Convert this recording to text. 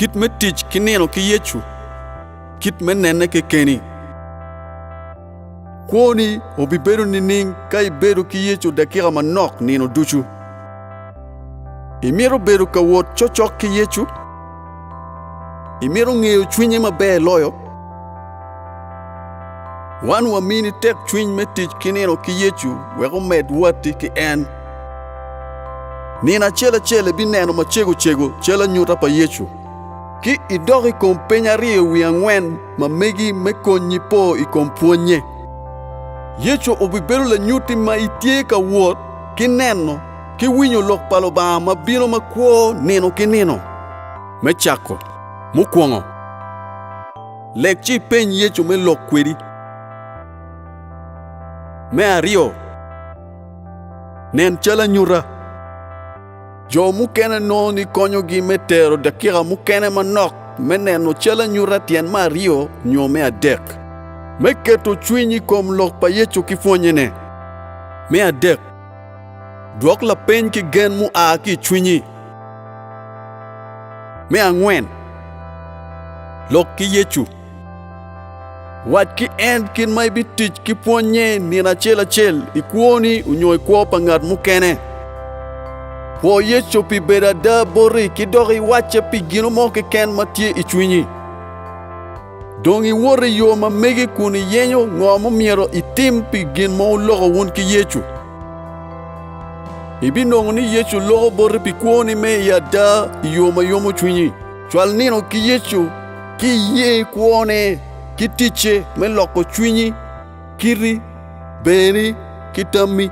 kit metic ki nino ki Yecu, kit me nene kekeni. Kwoni obiberu nining kai beru ki Yecu dakika manok nino duchu. Imiro beru ka wot chochok ki Yecu. Imiro ng'eyo chunye maber loyo. Wan wamini tek chuny metic ki nino ki Yecu weko med wati ki en. Nina chele bi neno machego chela nyuta pa Yecu. Ki idogi kom penya rio wi ang'wen ma megi me konyi po i kom puonye. Yecu obiberu la nyuti ma itie ka wot ki neno ki winyo lok palo ba ma bino ma kwo nino ki nino. Me chako, mukwongo. Lek chi peny Yecu me lok kweri. Me ario. Nen chala nyura. Jo mukene no ni konyo gi metero dakika mukene manok me neno chala nyura tien ma ario nyo me adek. Me keto chwinyi kom lok pa Yecu kifuonyene. Me adek. Dwok la peny ki gen mu a ki chwinyi. Me ang'wen. Lok ki Yecu. Wat ki en kin mai bitich ki puonye nina chel ikuoni unyo ikuo pangat mukene. Po Yecu pi bedada bori ki dogi wache pi gino mo ke ken matie ichwinyi. Dongi wori yo ma megi kuni yenyo ngomo miero itim pi gin mo logo wun ki Yecu. Ibi nongo ni Yecu logo bori pi kuoni me yada yoma yomo chwinyi. Chwal nino ki Yecu ki ye kuone ki tiche me loko chwinyi kiri beri kitami